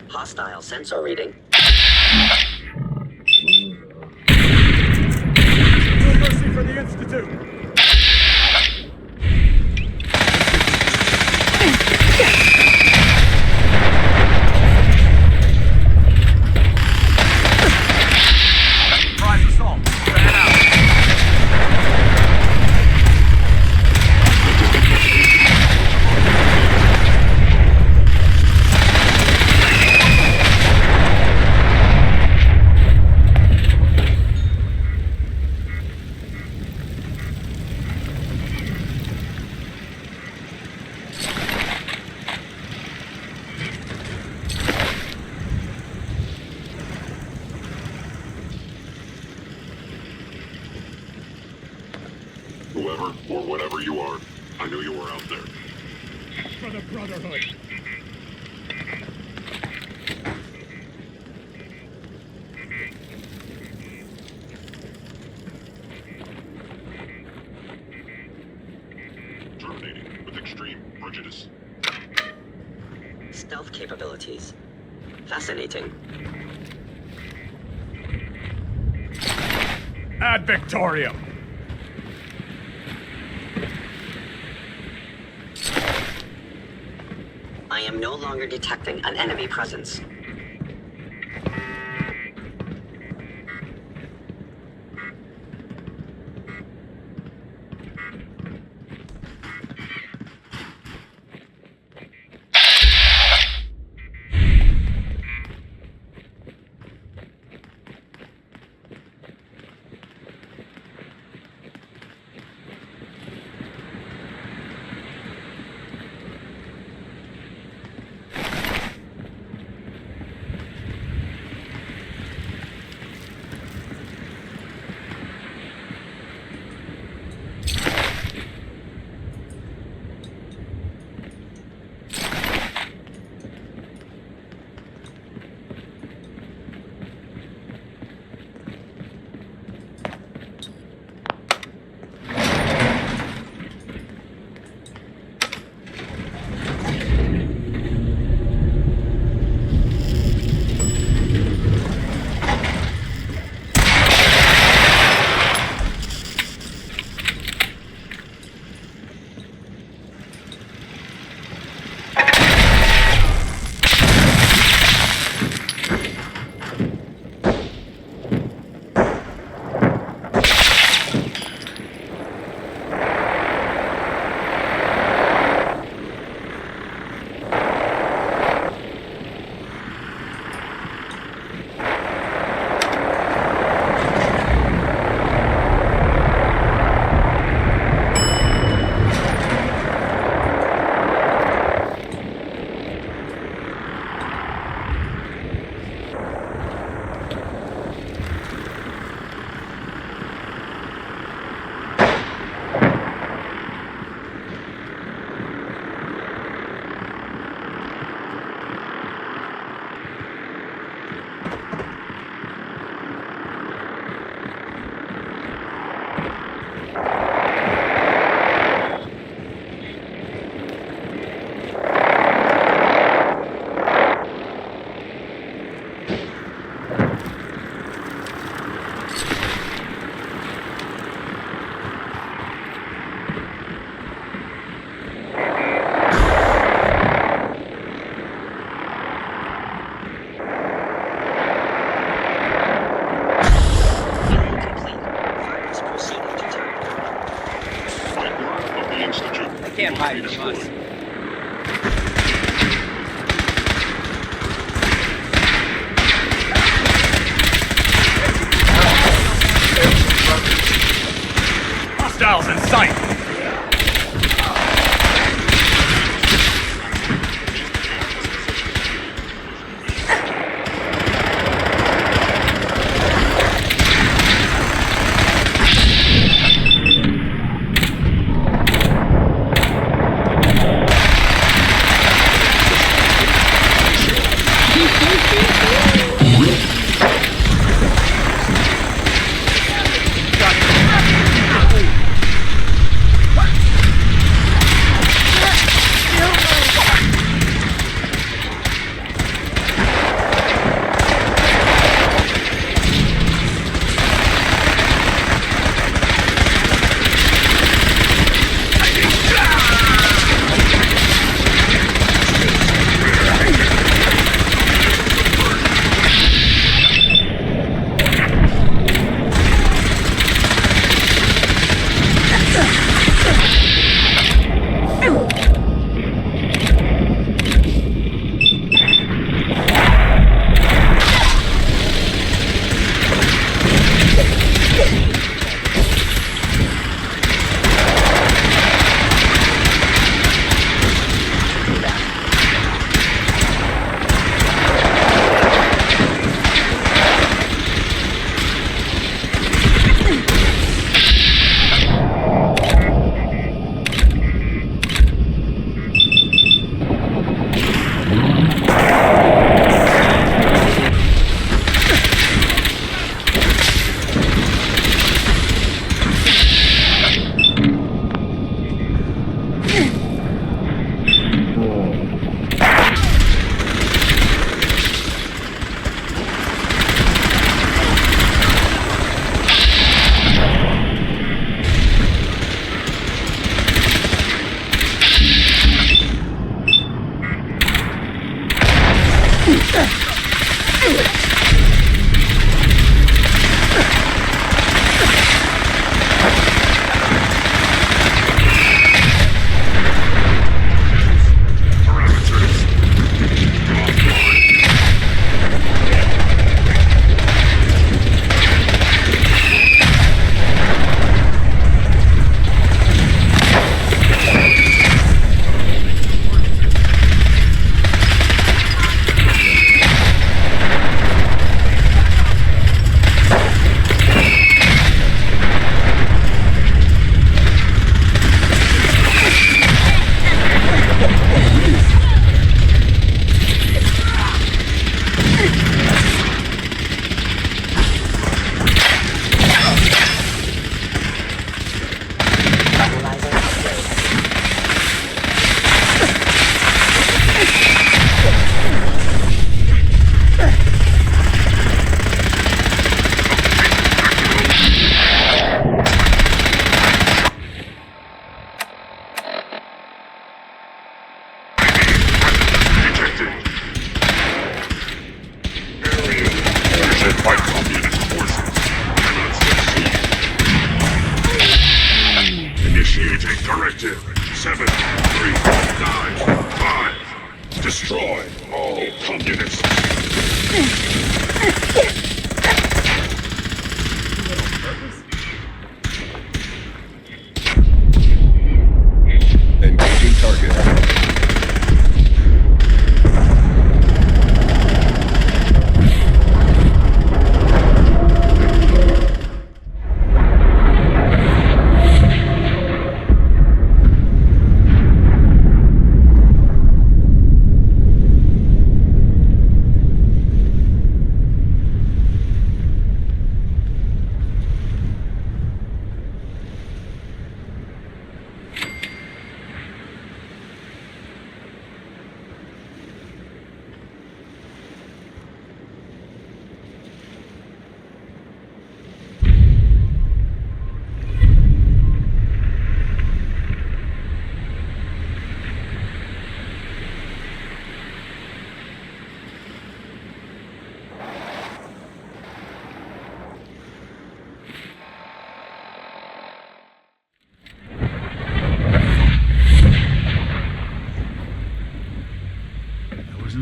Hostile sensor reading. No mercy for the Institute! Surprise assault. whoever or whatever you are. I knew you were out there. For the Brotherhood. Terminating with extreme prejudice. Stealth capabilities. Fascinating. Ad Victorium. I am no longer detecting an enemy presence. Can't hide from us. Hostiles in sight! Directive 739-5. Destroy all communists. Engaging target.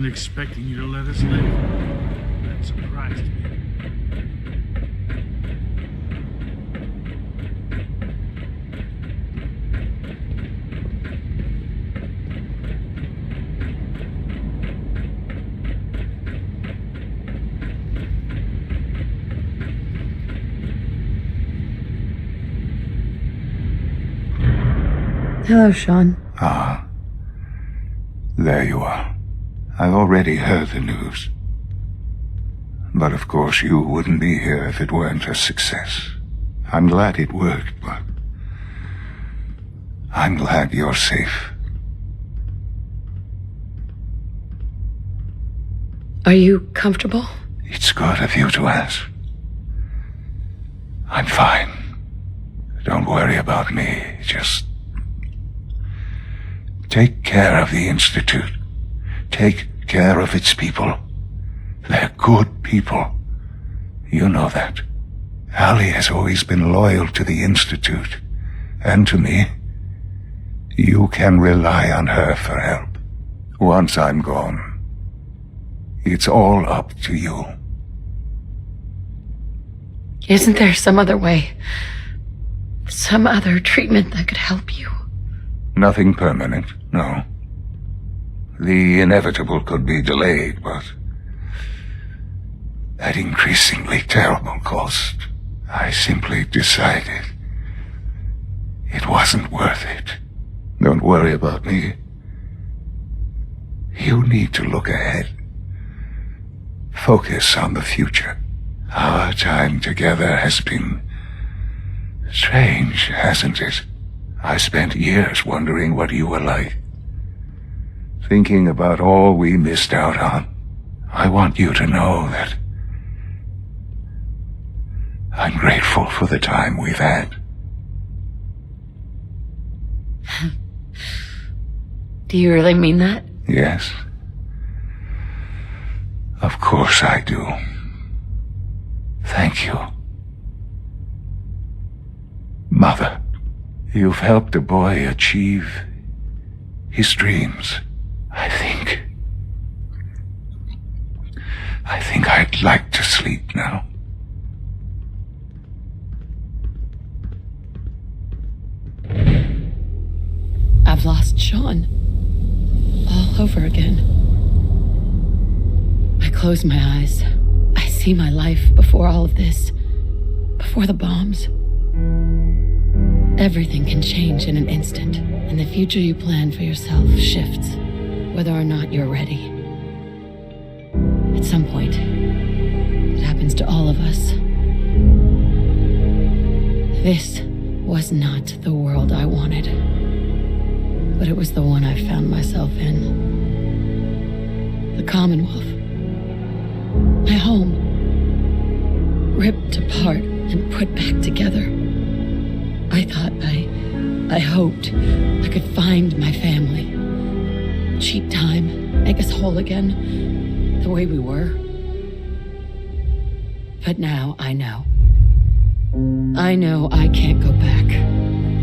Expecting you to let us live. That surprised me. Hello, Sean. Ah. There you are. I've already heard the news. But of course you wouldn't be here if it weren't a success. I'm glad it worked, but I'm glad you're safe. Are you comfortable? It's good of you to ask. I'm fine. Don't worry about me. Just take care of the Institute. Take care of its people. They're good people. You know that. Allie has always been loyal to the Institute, and to me. You can rely on her for help. Once I'm gone, it's all up to you. Isn't there some other way? Some other treatment that could help you? Nothing permanent, no. The inevitable could be delayed, but at increasingly terrible cost, I simply decided it wasn't worth it. Don't worry about me. You need to look ahead. Focus on the future. Our time together has been strange, hasn't it? I spent years wondering what you were like. Thinking about all we missed out on. I want you to know that I'm grateful for the time we've had. Do you really mean that? Yes. Of course I do. Thank you. Mother, you've helped a boy achieve his dreams. I think I'd like to sleep now. I've lost Sean. All over again. I close my eyes. I see my life before all of this. Before the bombs. Everything can change in an instant, and the future you plan for yourself shifts, whether or not you're ready. At some point, it happens to all of us. This was not the world I wanted, but it was the one I found myself in. The Commonwealth. My home. Ripped apart and put back together. I thought, I hoped I could find my family. Cheat time, make us whole again, the way we were. But now I know. I know I can't go back.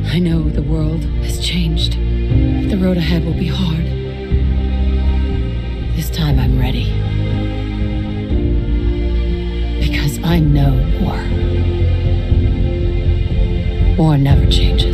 I know the world has changed. The road ahead will be hard. This time I'm ready. Because I know war. War never changes.